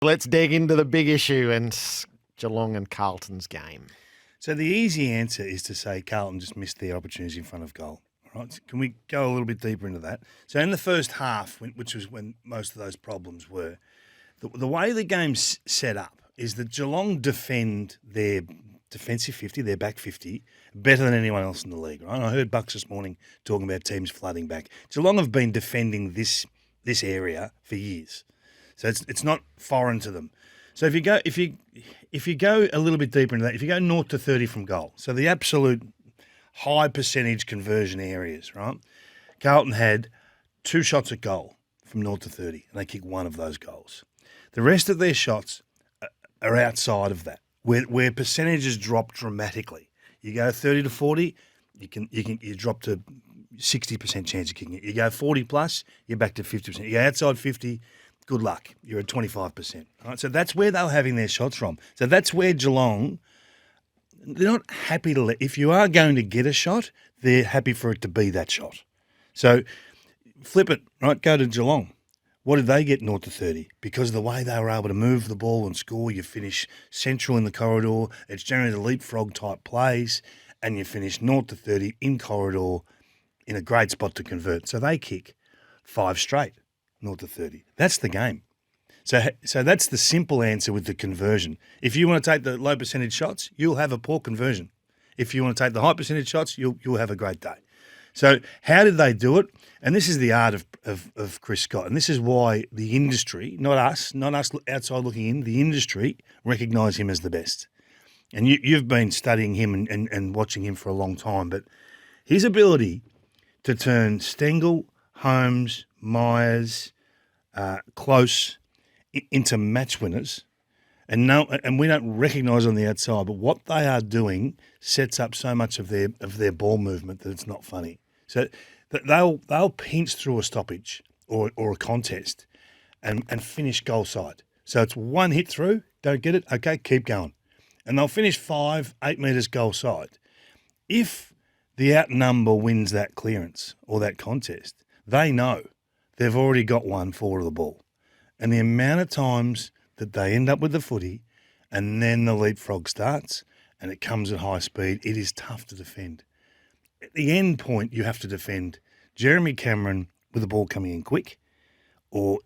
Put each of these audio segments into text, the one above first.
Let's dig into the big issue and Geelong and Carlton's game. So the easy answer is to say Carlton just missed their opportunities in front of goal. All right? Can we go a little bit deeper into that? So in the first half, which was when most of those problems were, the way the game's set up is that Geelong defend their defensive 50, their back 50, better than anyone else in the league. Right? I heard Bucks this morning talking about teams flooding back. Geelong have been defending this area for years, so it's not foreign to them. So if you go a little bit deeper into that, if you go 0 to 30 from goal, so the absolute high percentage conversion areas, right? Carlton had 2 shots at goal from 0 to 30, and they kicked one of those goals. The rest of their shots are outside of that, where percentages drop dramatically. You go 30 to 40, you drop to 60% chance of kicking it. You go 40 plus, you're back to 50%. You go outside 50, good luck. You're at 25%. Right? So that's where they're having their shots from. So that's where Geelong, they're not happy to if you are going to get a shot, they're happy for it to be that shot. So flip it, right? Go to Geelong. What did they get 0 to 30? Because of the way they were able to move the ball and score, you finish central in the corridor. It's generally the leapfrog type plays, and you finish 0 to 30 in corridor in a great spot to convert. So they kick 5 straight, 0 to 30. That's the game. So that's the simple answer with the conversion. If you want to take the low percentage shots, you'll have a poor conversion. If you want to take the high percentage shots, you'll have a great day. So how did they do it? And this is the art of Chris Scott. And this is why the industry, not us outside looking in, the industry recognise him as the best. And you've been studying him and watching him for a long time. But his ability to turn Stengel, Holmes, Myers, Close into match winners, and we don't recognise on the outside, but what they are doing sets up so much of their ball movement that it's not funny. So they'll pinch through a stoppage or a contest and finish goal side. So it's one hit through, don't get it, okay, keep going. And they'll finish 5-8 metres goal side. If the outnumber wins that clearance or that contest, they know they've already got one forward of the ball. And the amount of times that they end up with the footy and then the leapfrog starts and it comes at high speed, it is tough to defend. At the end point, you have to defend Jeremy Cameron with the ball coming in quick, or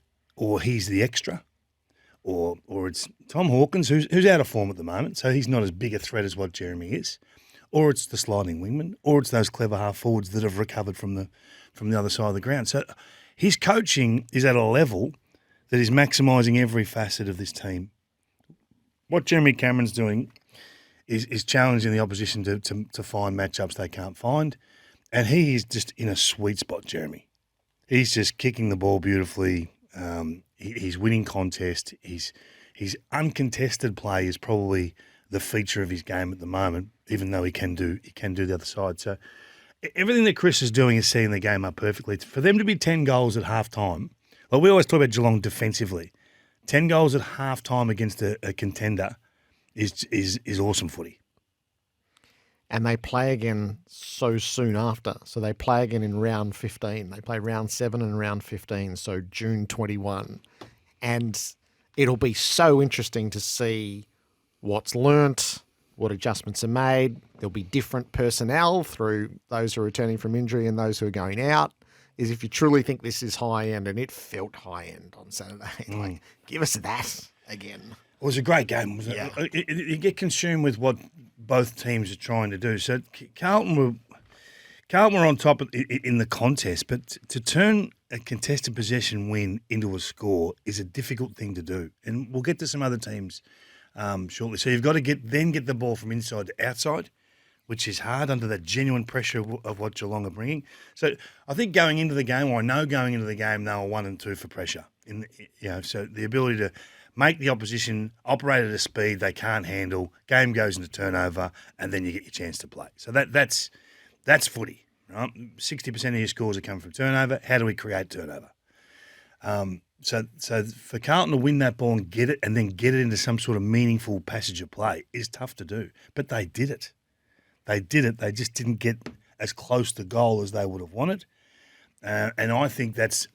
he's the extra, or it's Tom Hawkins, who's out of form at the moment, so he's not as big a threat as what Jeremy is, or it's the sliding wingman, or it's those clever half forwards that have recovered from the other side of the ground. So his coaching is at a level that is maximising every facet of this team. What Jeremy Cameron's doing is challenging the opposition to find matchups they can't find, and he is just in a sweet spot, Jeremy. He's just kicking the ball beautifully. He's winning contests. His uncontested play is probably the feature of his game at the moment, even though he can do the other side. So everything that Chris is doing is setting the game up perfectly. For them to be 10 goals at halftime, well, we always talk about Geelong defensively. 10 goals at halftime against a contender is awesome footy. And they play again so soon after. So they play again in round 15. They play round 7 and round 15, so June 21. And it'll be so interesting to see what's learnt, what adjustments are made. There'll be different personnel through those who are returning from injury and those who are going out. Is if you truly think this is high end, and it felt high end on Saturday. Like, give us that again. It was a great game, wasn't it? Yeah. You get consumed with what both teams are trying to do. So Carlton were on top in the contest, but to turn a contested possession win into a score is a difficult thing to do. And we'll get to some other teams shortly. So you've got to get the ball from inside to outside, which is hard under that genuine pressure of what Geelong are bringing. So I think going into the game, or I know going into the game, they were 1 and 2 for pressure. So the ability to make the opposition operate at a speed they can't handle, game goes into turnover, and then you get your chance to play. So that's footy, right? 60% of your scores are coming from turnover. How do we create turnover? So for Carlton to win that ball and get it into some sort of meaningful passage of play is tough to do. But they did it. They did it. They just didn't get as close to goal as they would have wanted. And I think that's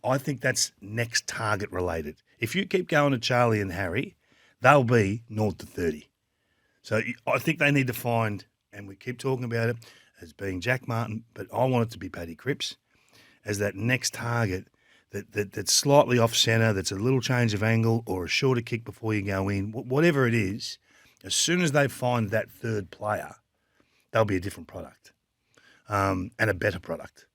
next target related. If you keep going to Charlie and Harry, they'll be 0 to 30. So I think they need to find, and we keep talking about it as being Jack Martin, but I want it to be Paddy Cripps as that next target that's slightly off centre, that's a little change of angle or a shorter kick before you go in, whatever it is. As soon as they find that third player, they'll be a different product and a better product.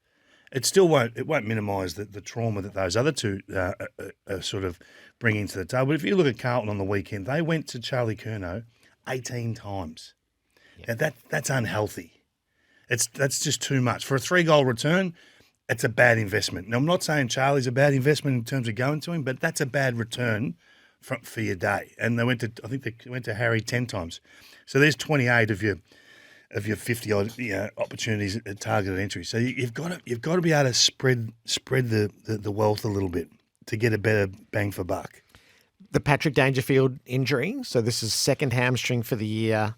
It won't minimise the trauma that those other two are sort of bringing to the table. But if you look at Carlton on the weekend, they went to Charlie Curnow 18 times. Yeah. Now that's unhealthy. That's just too much. For a 3-goal return, it's a bad investment. Now, I'm not saying Charlie's a bad investment in terms of going to him, but that's a bad return for your day. And I think they went to Harry 10 times. So there's 28 of your 50 odd opportunities at targeted entry. So you've got to be able to spread the wealth a little bit to get a better bang for buck. The Patrick Dangerfield injury, so this is second hamstring for the year.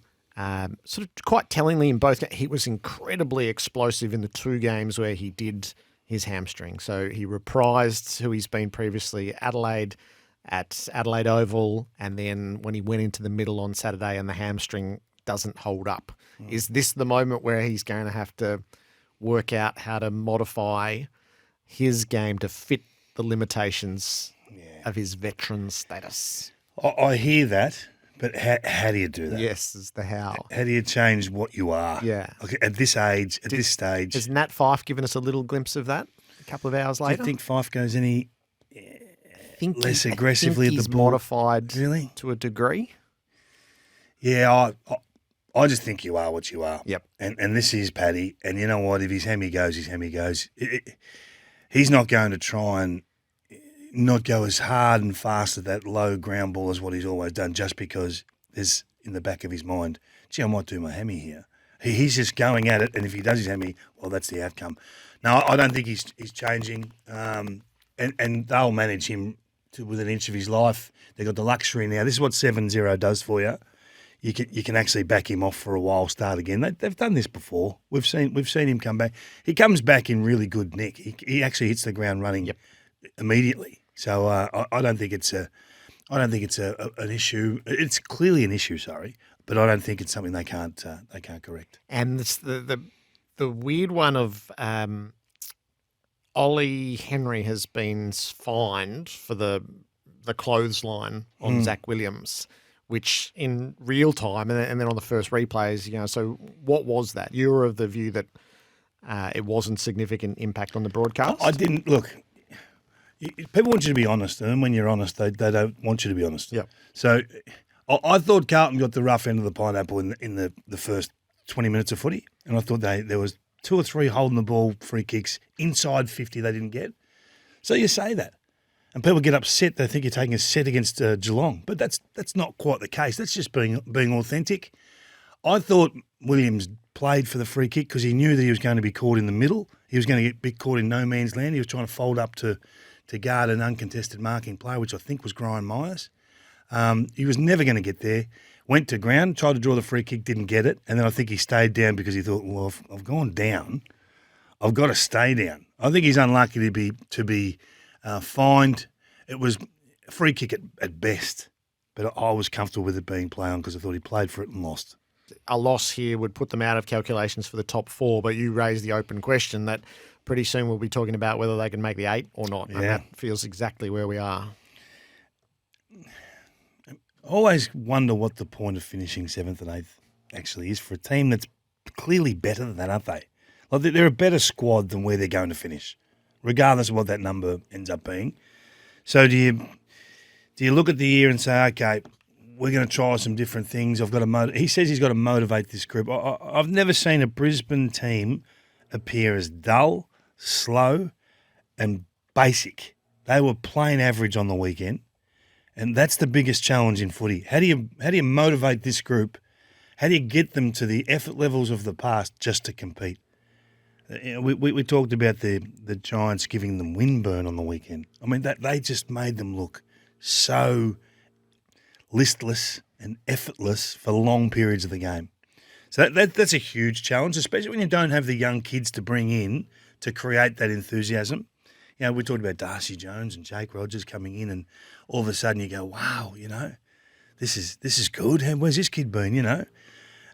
Sort of quite tellingly in both, he was incredibly explosive in the 2 games where he did his hamstring. So he reprised who he's been previously at Adelaide Oval, and then when he went into the middle on Saturday and the hamstring doesn't hold up. Is this the moment where he's going to have to work out how to modify his game to fit the limitations of his veteran status? I hear that, but how do you do that? Yes, is the how. How do you change what you are? Yeah. Okay, at this age, at this stage. Has Nat Fyfe given us a little glimpse of that a couple of hours later? Do you think Fyfe goes any less I aggressively think at he's the ball? modified Really? to a degree. Yeah, I just think you are what you are. Yep. And this is Paddy. And you know what? If his hammy goes, his hammy goes. He's not going to try and not go as hard and fast at that low ground ball as what he's always done just because there's in the back of his mind, gee, I might do my hammy here. He's just going at it, and if he does his hammy, well, that's the outcome. Now, I don't think he's changing, and they'll manage him within an inch of his life. They've got the luxury now. This is what 7-0 does for you. You can actually back him off for a while, start again. They've done this before. We've seen him come back. He comes back in really good nick. He actually hits the ground running immediately. So I don't think it's an issue. It's clearly an issue, sorry, but I don't think it's something they can't correct. And it's the weird one of Ollie Henry has been fined for the clothesline on Zach Williams, which in real time and then on the first replays, so what was that? You were of the view that it wasn't significant impact on the broadcast? I didn't look. People want you to be honest, and when you're honest, they don't want you to be honest. Yep. So I thought Carlton got the rough end of the pineapple in the first 20 minutes of footy, and I thought there was 2 or 3 holding the ball free kicks inside 50 they didn't get. So you say that, and people get upset. They think you're taking a set against Geelong, but that's not quite the case. That's just being authentic. I thought Williams played for the free kick because he knew that he was going to be caught in the middle. He was going to be caught in no man's land. He was trying to fold up to guard an uncontested marking player, which I think was Brian Myers. He was never going to get there. Went to ground, tried to draw the free kick, didn't get it. And then I think he stayed down because he thought, well, if I've gone down, I've got to stay down. I think he's unlucky to be fined. It was a free kick at best, but I was comfortable with it being play on because I thought he played for it and lost. A loss here would put them out of calculations for the top 4, but you raised the open question that pretty soon we'll be talking about whether they can make the 8 or not. Yeah. And that feels exactly where we are. I always wonder what the point of finishing 7th and 8th actually is for a team that's clearly better than that, aren't they? Like they're a better squad than where they're going to finish, regardless of what that number ends up being. So do you look at the year and say, okay, we're going to try some different things. He says he's got to motivate this group. I've never seen a Brisbane team appear as dull, slow, and basic. They were plain average on the weekend, and that's the biggest challenge in footy. How do you motivate this group? How do you get them to the effort levels of the past just to compete? We talked about the Giants giving them windburn on the weekend. I mean, that they just made them look so listless and effortless for long periods of the game. So that's a huge challenge, especially when you don't have the young kids to bring in to create that enthusiasm. we talked about Darcy Jones and Jake Rogers coming in, and all of a sudden you go, wow, this is good. Where's this kid been? Who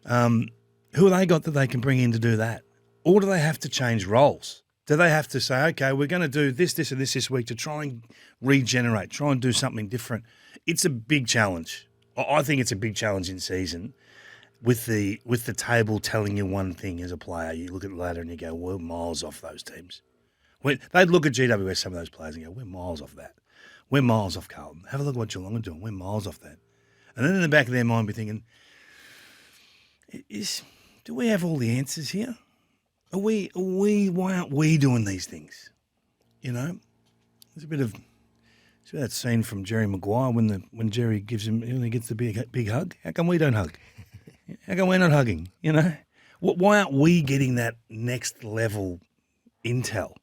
have they got that they can bring in to do that? Or do they have to change roles? Do they have to say, okay, we're going to do this, and this week to try and regenerate, try and do something different? It's a big challenge. I think it's a big challenge in season with the table telling you one thing as a player. You look at the ladder and you go, we're miles off those teams. They'd look at GWS, some of those players, and go, we're miles off that. We're miles off Carlton. Have a look at what Geelong are doing. We're miles off that. And then in the back of their mind be thinking, do we have all the answers here? Why aren't we doing these things? There's a bit of that scene from Jerry Maguire when Jerry gives him, he gets the big hug. How come we don't hug? How come we're not hugging? Why aren't we getting that next level intel?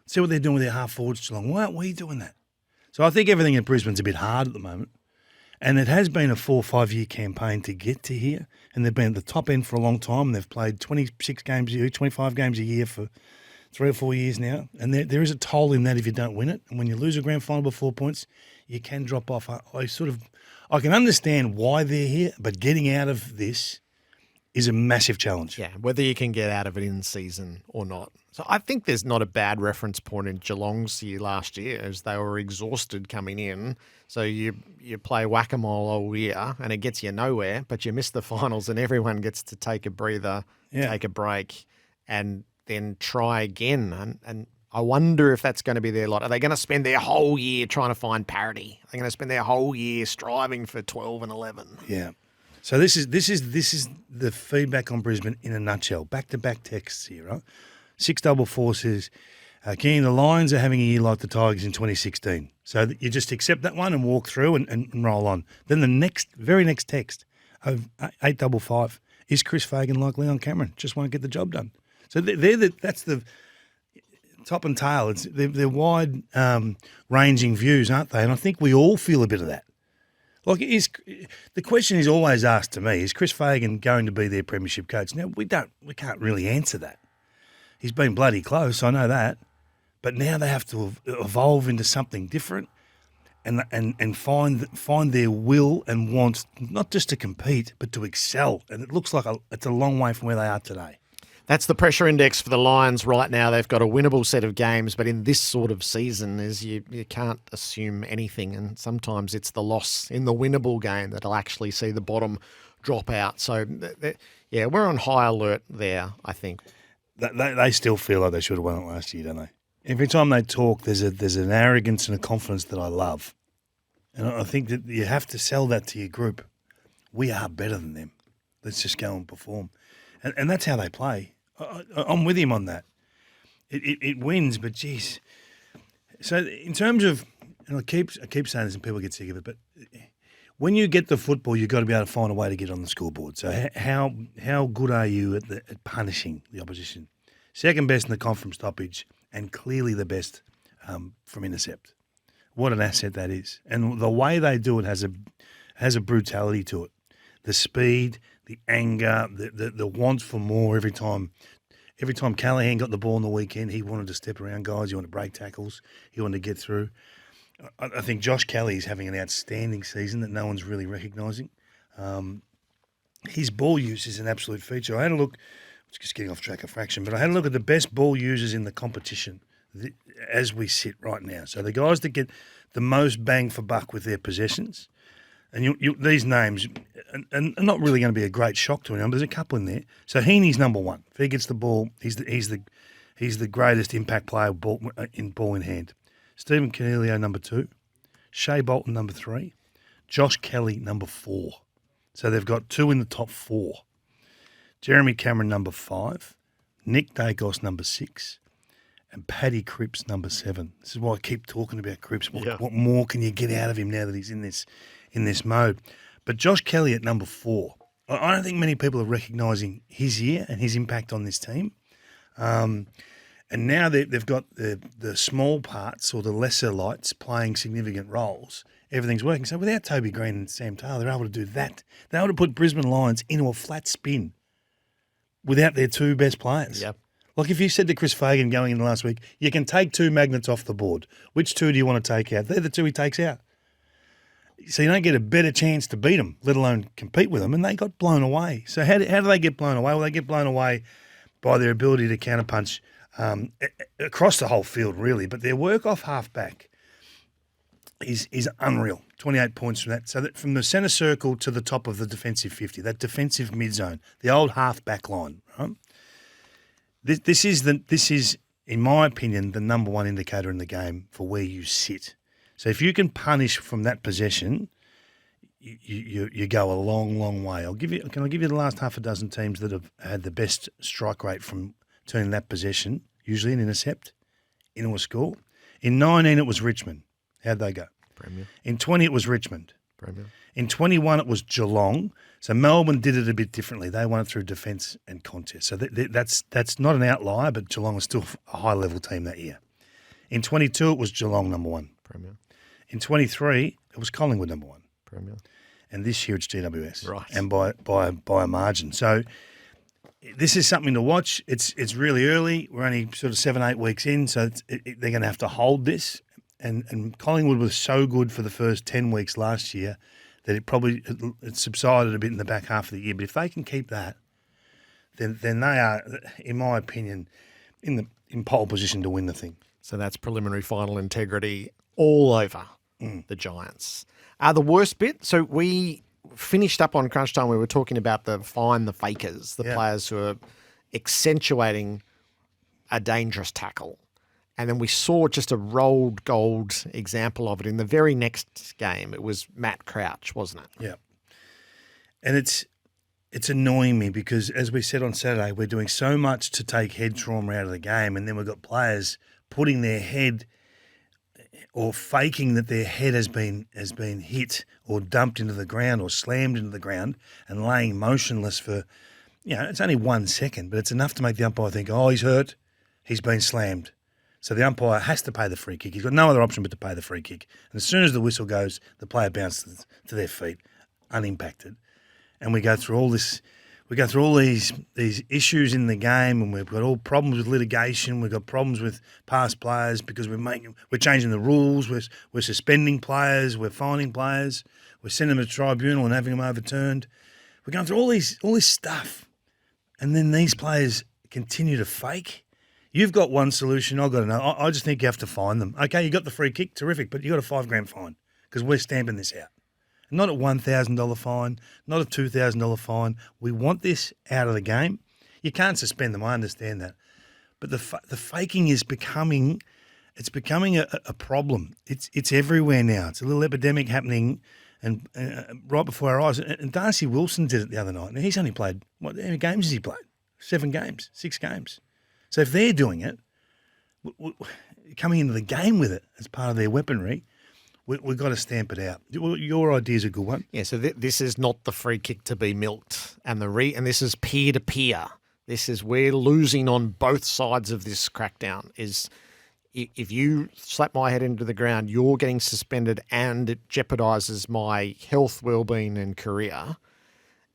See what they're doing with their half forwards Geelong. Why aren't we doing that? So I think everything in Brisbane's a bit hard at the moment. And it has been a 4 or 5 year campaign to get to here. And they've been at the top end for a long time. They've played 26 games a year, 25 games a year for 3 or 4 years now. And there is a toll in that if you don't win it. And when you lose a grand final by 4 points, you can drop off. I can understand why they're here, but getting out of this is a massive challenge. Yeah, whether you can get out of it in season or not. So I think there's not a bad reference point in Geelong's year last year, as they were exhausted coming in. So you play whack-a-mole all year and it gets you nowhere, but you miss the finals and everyone gets to take a breather, take a break, and then try again. And I wonder if that's going to be their lot. Are they going to spend their whole year trying to find parity? Are they going to spend their whole year striving for 12 and 11? Yeah. So this is the feedback on Brisbane in a nutshell. Back-to-back texts here, right? 644 says, King, the Lions are having a year like the Tigers in 2016. So you just accept that one and walk through and roll on. Then the very next text of 855 is Chris Fagan like Leon Cameron. Just won't get the job done. So that's the top and tail. They're wide ranging views, aren't they? And I think we all feel a bit of that. Like, the question is always asked to me, is Chris Fagan going to be their premiership coach? Now, we can't really answer that. He's been bloody close, I know that. But now they have to evolve into something different and find their will and want not just to compete, but to excel. And it looks like it's a long way from where they are today. That's the pressure index for the Lions right now. They've got a winnable set of games, but in this sort of season, you can't assume anything, and sometimes it's the loss in the winnable game that'll actually see the bottom drop out. So, yeah, we're on high alert there, I think. They still feel like they should have won it last year, don't they? Every time they talk, there's an arrogance and a confidence that I love. And I think that you have to sell that to your group. We are better than them. Let's just go and perform. And that's how they play. I'm with him on that. It wins, but geez. So in terms of, and I keep saying this and people get sick of it, but when you get the football, you've got to be able to find a way to get on the scoreboard. So how good are you at punishing the opposition? Second best in the conference stoppage and clearly the best from intercept. What an asset that is. And the way they do it has a brutality to it. The speed, the anger, the want for more every time. Every time Callahan got the ball on the weekend, he wanted to step around guys. He wanted to break tackles. He wanted to get through. I think Josh Kelly is having an outstanding season that no one's really recognising. His ball use is an absolute feature. I had a look, just getting off track a fraction, but I had a look at the best ball users in the competition as we sit right now. So the guys that get the most bang for buck with their possessions, and these names are not really going to be a great shock to anyone, but there's a couple in there. So Heaney's number one. If he gets the ball, he's the greatest impact player ball in hand. Stephen Coniglio, number 2. Shea Bolton, number 3. Josh Kelly, number 4. So they've got 2 in the top 4. Jeremy Cameron, number 5. Nick Dacos, number 6. And Paddy Cripps, number 7. This is why I keep talking about Cripps. What more can you get out of him now that he's in this mode? But Josh Kelly at number 4. I don't think many people are recognising his year and his impact on this team. And now they've got the small parts or the lesser lights playing significant roles. Everything's working. So without Toby Green and Sam Taylor, they're able to do that. They're able to put Brisbane Lions into a flat spin without their 2 best players. Yep. Like if you said to Chris Fagan going in the last week, you can take 2 magnets off the board. Which 2 do you want to take out? They're the 2 he takes out. So you don't get a better chance to beat them, let alone compete with them. And they got blown away. So how do they get blown away? Well, they get blown away by their ability to counterpunch across the whole field, really. But their work off half-back is unreal. 28 points from that. So that from the centre circle to the top of the defensive 50, that defensive mid-zone, the old half-back line, right? This is, in my opinion, the number one indicator in the game for where you sit. So if you can punish from that possession, you go a long, long way. Can I give you the last half a dozen teams that have had the best strike rate from turning that possession, usually an intercept, into a score? In 19, it was Richmond. How'd they go? Premier. In 20, it was Richmond. Premier. In 21, it was Geelong. So Melbourne did it a bit differently. They won it through defence and contest. So that's not an outlier, but Geelong was still a high-level team that year. In 22, it was Geelong number one. Premier. In 23, it was Collingwood number one. Premier. And this year it's GWS. Right. And by a margin. So this is something to watch. It's really early. We're only sort of 7-8 weeks in, so they're going to have to hold this. And Collingwood was so good for the first 10 weeks last year that it subsided a bit in the back half of the year. But if they can keep that, then they are, in my opinion, in pole position to win the thing. So that's preliminary final integrity all over the Giants. The worst bit, so we finished up on Crunch Time. We were talking about the fakers, the players who are accentuating a dangerous tackle. And then we saw just a rolled gold example of it in the very next game. It was Matt Crouch, wasn't it? Yeah. And it's annoying me because, as we said on Saturday, we're doing so much to take head trauma out of the game, and then we've got players putting their head or faking that their head has been hit or dumped into the ground or slammed into the ground and laying motionless for, it's only 1 second, but it's enough to make the umpire think, oh, he's hurt, he's been slammed. So the umpire has to pay the free kick. He's got no other option but to pay the free kick. And as soon as the whistle goes, the player bounces to their feet, unimpacted. And we go through all this. We go through all these issues in the game, and we've got all problems with litigation. We've got problems with past players because we're changing the rules. We're suspending players. We're fining players. We're sending them to tribunal and having them overturned. We're going through all this stuff, and then these players continue to fake. You've got one solution. I've got another. I just think you have to fine them. Okay, you got the free kick, terrific, but you got a $5,000 fine because we're stamping this out. Not a $1,000 fine, not a $2,000 fine. We want this out of the game. You can't suspend them. I understand that, but the faking is becoming a problem. It's everywhere now. It's a little epidemic happening, and right before our eyes. And Darcy Wilson did it the other night. And he's only played how many games has he played? 7 games, 6 games. So if they're doing it, coming into the game with it as part of their weaponry, we've got to stamp it out. Your idea is a good one. Yeah, so this is not the free kick to be milked. And this is peer-to-peer. This is we're losing on both sides of this crackdown. Is if you slap my head into the ground, you're getting suspended and it jeopardises my health, well-being and career.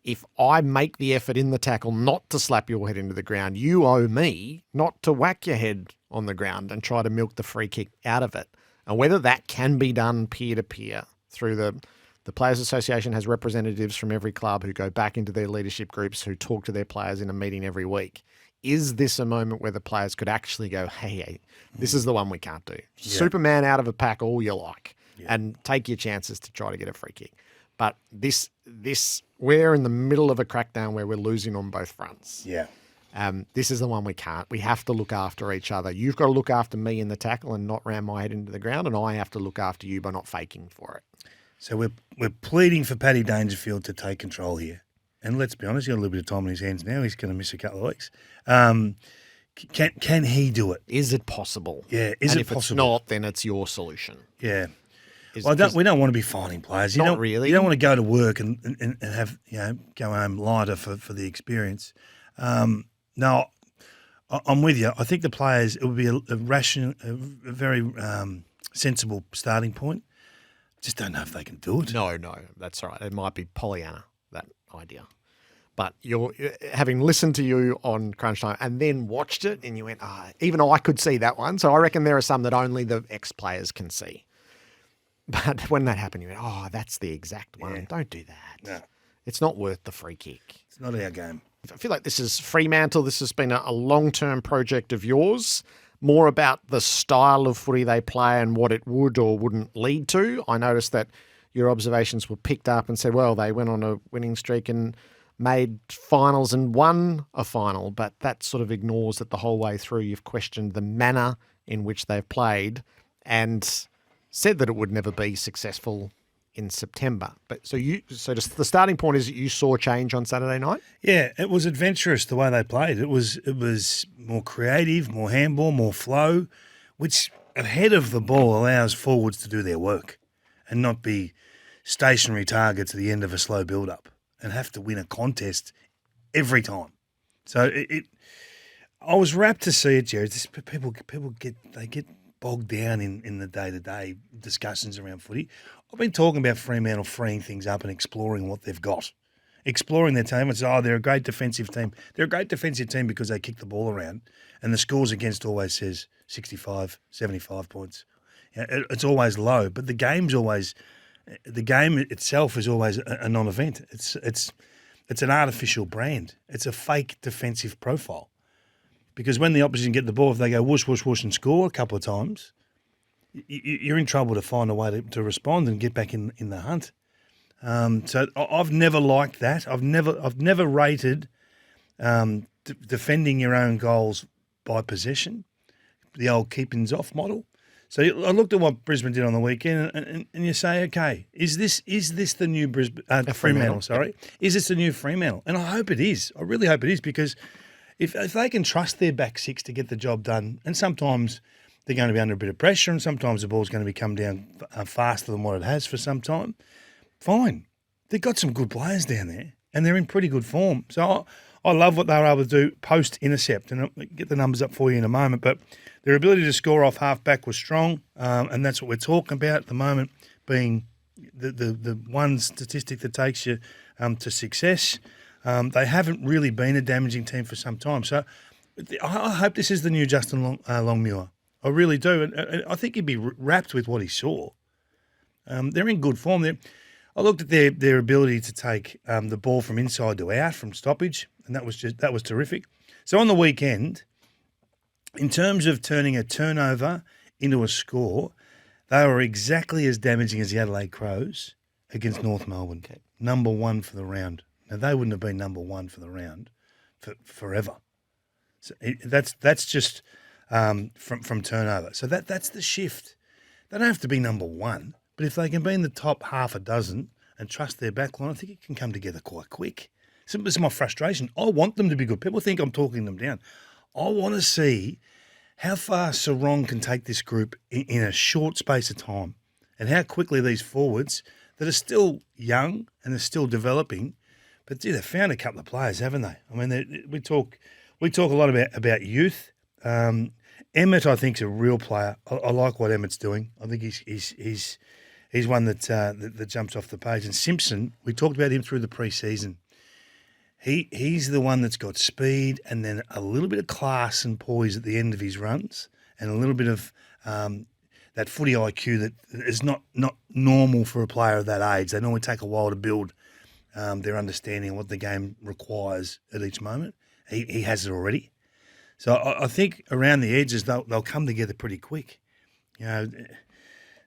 If I make the effort in the tackle not to slap your head into the ground, you owe me not to whack your head on the ground and try to milk the free kick out of it. And whether that can be done peer-to-peer through the Players Association has representatives from every club who go back into their leadership groups who talk to their players in a meeting every week. Is this a moment where the players could actually go, hey, this is the one we can't do. Yeah. Superman out of a pack all you like and take your chances to try to get a free kick. But this we're in the middle of a crackdown where we're losing on both fronts. Yeah. This is the one we can't. We have to look after each other. You've got to look after me in the tackle and not ram my head into the ground, and I have to look after you by not faking for it. So we're pleading for Paddy Dangerfield to take control here. And let's be honest, he's got a little bit of time on his hands now. He's going to miss a couple of weeks. Can he do it? Is it possible? Yeah, if possible? It's not, then it's your solution. Yeah. We don't want to be fining players. Not really. You don't want to go to work and have go home lighter for the experience. No, I'm with you. I think the players, it would be a rational, a very sensible starting point. Just don't know if they can do it. No, that's right. It might be Pollyanna, that idea. But you're having listened to you on Crunch Time and then watched it, and you went, even I could see that one. So I reckon there are some that only the ex-players can see. But when that happened, you went, that's the exact one. Yeah. Don't do that. No. It's not worth the free kick. It's not our game. I feel like this is Fremantle. This has been a long-term project of yours, more about the style of footy they play and what it would or wouldn't lead to. I noticed that your observations were picked up and said, well, they went on a winning streak and made finals and won a final, but that sort of ignores that the whole way through you've questioned the manner in which they've played and said that it would never be successful in September. But so just the starting point is that you saw change on Saturday night? Yeah, it was adventurous the way they played. It was more creative, more handball, more flow, which ahead of the ball allows forwards to do their work and not be stationary targets at the end of a slow build-up and have to win a contest every time. So I was rapt to see it, Jared. People get bogged down in the day-to-day discussions around footy. I've been talking about Fremantle freeing things up and exploring what they've got. Exploring their team. It's, they're a great defensive team. They're a great defensive team because they kick the ball around and the scores against always says 65, 75 points. It's always low, but the game itself is always a non-event. It's an artificial brand. It's a fake defensive profile. Because when the opposition get the ball, if they go whoosh, whoosh, whoosh and score a couple of times, you're in trouble to find a way to respond and get back in the hunt. So I've never liked that. I've never rated defending your own goals by possession, the old keepings off model. So I looked at what Brisbane did on the weekend, and you say, okay, is this the new Fremantle? Sorry, is this the new Fremantle? And I hope it is. I really hope it is, because if they can trust their back six to get the job done, and sometimes they're going to be under a bit of pressure, and sometimes the ball's going to be come down faster than what it has for some time, fine. They've got some good players down there, and they're in pretty good form. So I love what they were able to do post-intercept, and I'll get the numbers up for you in a moment, but their ability to score off half-back was strong, and that's what we're talking about at the moment, being the one statistic that takes you to success. They haven't really been a damaging team for some time. So I hope this is the new Justin Longmuir. I really do. And I think he'd be wrapped with what he saw. They're in good form. I looked at their ability to take the ball from inside to out from stoppage, and that was terrific. So on the weekend, in terms of turning a turnover into a score, they were exactly as damaging as the Adelaide Crows against North Melbourne. Okay. Number one for the round. Now, they wouldn't have been number one for the round forever. So that's just from turnover. So that's the shift. They don't have to be number one, but if they can be in the top half a dozen and trust their backline, I think it can come together quite quick. So this is my frustration. I want them to be good. People think I'm talking them down. I want to see how far Sarong can take this group in a short space of time, and how quickly these forwards that are still young and are still developing. But they've found a couple of players, haven't they? I mean, we talk a lot about youth. Emmett, I think, is a real player. I like what Emmett's doing. I think he's one that jumps off the page. And Simpson, we talked about him through the pre-season. He's the one that's got speed and then a little bit of class and poise at the end of his runs, and a little bit of that footy IQ that is not normal for a player of that age. They normally take a while to build their understanding of what the game requires at each moment. He has it already. So I think around the edges they'll come together pretty quick. You know,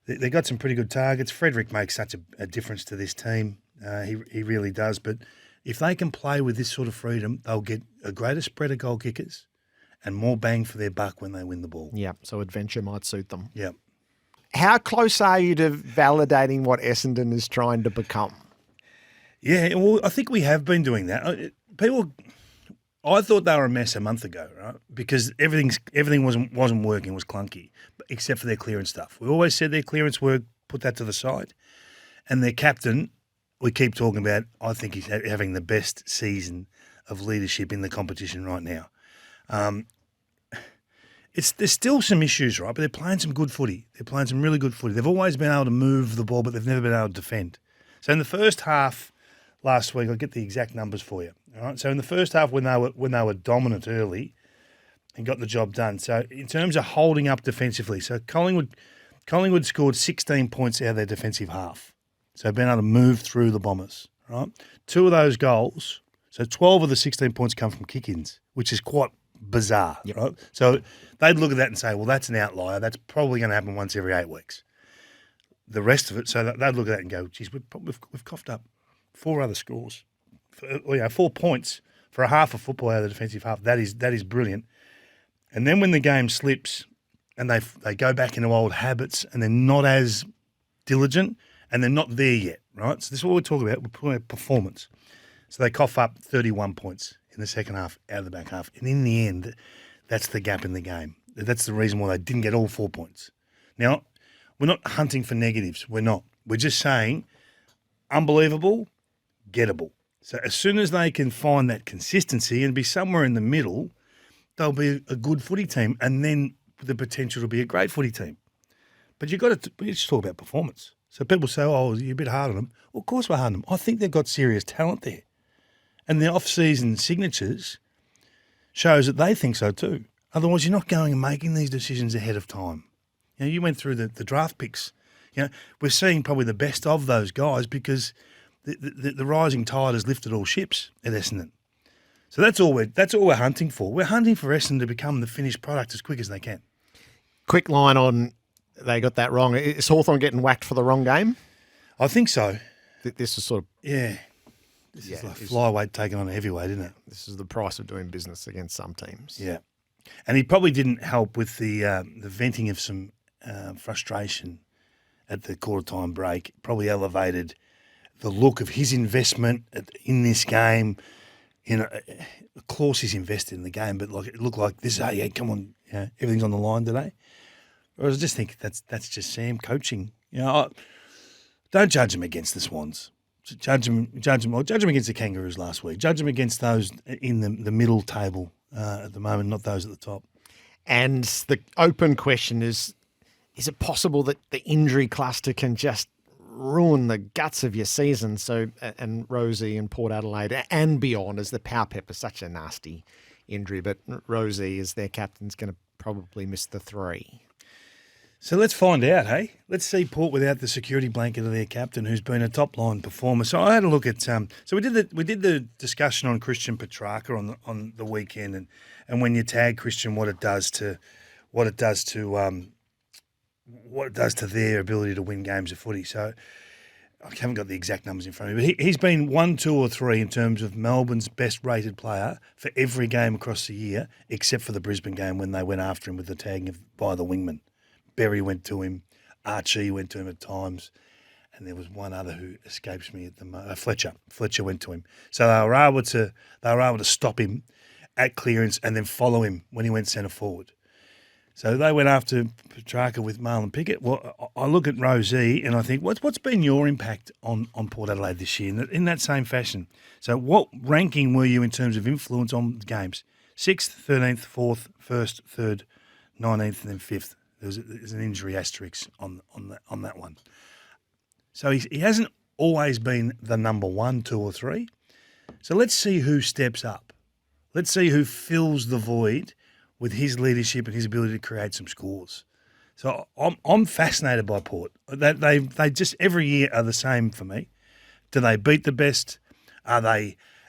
they got some pretty good targets. Frederick makes such a difference to this team. He really does. But if they can play with this sort of freedom, they'll get a greater spread of goal kickers and more bang for their buck when they win the ball. Yeah, so adventure might suit them. Yeah. How close are you to validating what Essendon is trying to become? Yeah, well, I think we have been doing that. I thought they were a mess a month ago, right? Because everything wasn't working, was clunky, except for their clearance stuff. We always said their clearance work, put that to the side. And their captain, we keep talking about, I think he's having the best season of leadership in the competition right now. There's still some issues, right? But they're playing some good footy. They're playing some really good footy. They've always been able to move the ball, but they've never been able to defend. So in the first half last week. I'll get the exact numbers for you. All right. So in the first half, when they were dominant early and got the job done. So in terms of holding up defensively, so Collingwood scored 16 points out of their defensive half. So being able to move through the Bombers. Right. 2 of those goals. So 12 of the 16 points come from kick-ins, which is quite bizarre, right? So they'd look at that and say, well, that's an outlier. That's probably going to happen once every 8 weeks. The rest of it, so they'd look at that and go, geez, we've coughed up 4 other scores. 4 points for a half of football out of the defensive half. That is brilliant. And then when the game slips and they go back into old habits and they're not as diligent and they're not there yet, right? So this is what we're talking about. We're talking about performance. So they cough up 31 points in the second half out of the back half. And in the end, that's the gap in the game. That's the reason why they didn't get all 4 points. Now, we're not hunting for negatives. We're not. We're just saying unbelievable, gettable. So as soon as they can find that consistency and be somewhere in the middle, they'll be a good footy team and then the potential to be a great footy team. But you just talk about performance. So people say, oh, you're a bit hard on them. Well, of course we're hard on them. I think they've got serious talent there. And the off-season signatures shows that they think so too. Otherwise, you're not going and making these decisions ahead of time. You know, you went through the draft picks. You know, we're seeing probably the best of those guys because the rising tide has lifted all ships at Essendon. So that's all we're hunting for. We're hunting for Essendon to become the finished product as quick as they can. Quick line on, they got that wrong. Is Hawthorn getting whacked for the wrong game? I think so. This is sort of... Yeah. This is like flyweight taking on a heavyweight, isn't it? This is the price of doing business against some teams. Yeah. And he probably didn't help with the venting of some frustration at the quarter-time break. Probably elevated the look of his investment in this game. You know, of course he's invested in the game, but like it looked like this. Hey, come on, you know, everything's on the line today. Whereas I just think that's just Sam coaching. You know, don't judge him against the Swans. Judge him against the Kangaroos last week. Judge him against those in the middle table at the moment, not those at the top. And the open question is it possible that the injury cluster can just ruin the guts of your season? So, and Rosie and Port Adelaide and beyond, as the Power Pepper, such a nasty injury, but Rosie as their captain's going to probably miss the 3. So let's find out, hey? Let's see Port without the security blanket of their captain, who's been a top-line performer. So I had a look at so we did the discussion on Christian Petrarca on the weekend, and when you tag Christian, what it does to their ability to win games of footy. So I haven't got the exact numbers in front of me, but he's been 1, 2, or 3 in terms of Melbourne's best-rated player for every game across the year, except for the Brisbane game when they went after him with the tagging by the wingman. Berry went to him, Archie went to him at times, and there was one other who escapes me at the moment. Fletcher went to him. So they were able to stop him at clearance and then follow him when he went centre forward. So they went after Petrarca with Marlon Pickett. Well, I look at Rosie and I think, what's been your impact on Port Adelaide this year in that same fashion? So what ranking were you in terms of influence on the games? 6th, 13th, 4th, 1st, 3rd, 19th, and then 5th. There's an injury asterisk on that one. So he hasn't always been the number 1, 2, or 3. So let's see who steps up. Let's see who fills the void with his leadership and his ability to create some scores. So I'm fascinated by Port. They just every year are the same for me. Do they beat the best?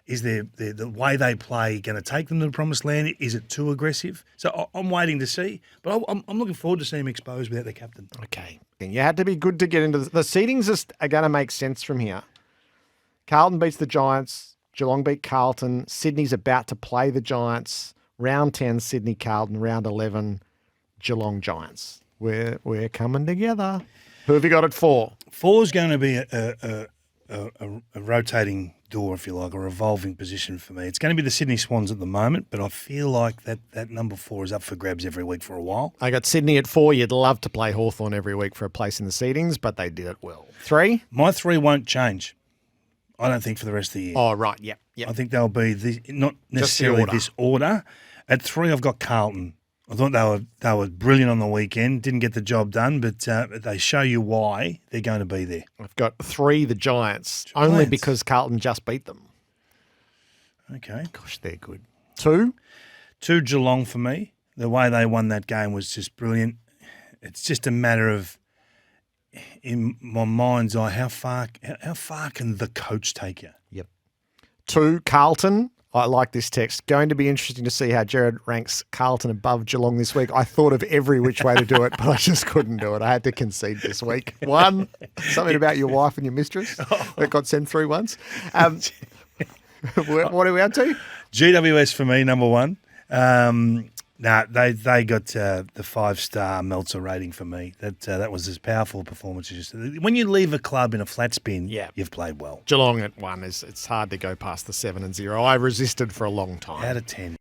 Is the way they play going to take them to the promised land? Is it too aggressive? So I'm waiting to see, but I'm looking forward to seeing them exposed without their captain. Okay. You had to be good to get into the seedings are going to make sense from here. Carlton beats the Giants. Geelong beat Carlton. Sydney's about to play the Giants. Round 10, Sydney Carlton. Round 11, Geelong Giants. We're coming together. Who have you got at 4? 4 is going to be a rotating door, if you like, a revolving position for me. It's going to be the Sydney Swans at the moment, but I feel like that number 4 is up for grabs every week for a while. I got Sydney at 4. You'd love to play Hawthorn every week for a place in the seedings, but they did it well. 3? My 3 won't change, I don't think, for the rest of the year. Oh, right, yep. I think they'll be not necessarily this order. At 3, I've got Carlton. I thought they were brilliant on the weekend. Didn't get the job done, but they show you why they're going to be there. I've got 3, the Giants, only Giants. because Carlton just beat them. Okay. Gosh, they're good. 2, 2 Geelong for me. The way they won that game was just brilliant. It's just a matter of, in my mind's eye, how far can the coach take you? Yep. 2, Carlton. I like this text. Going to be interesting to see how Jared ranks Carlton above Geelong this week. I thought of every which way to do it, but I just couldn't do it. I had to concede this week. 1, something about your wife and your mistress that got sent through once. What are we up to? GWS for me, number 1. They got the 5-star Meltzer rating for me. That was as powerful a performance as you said. When you leave a club in a flat spin, you've played well. Geelong at 1 it's hard to go past the 7-0. I resisted for a long time. Out of 10.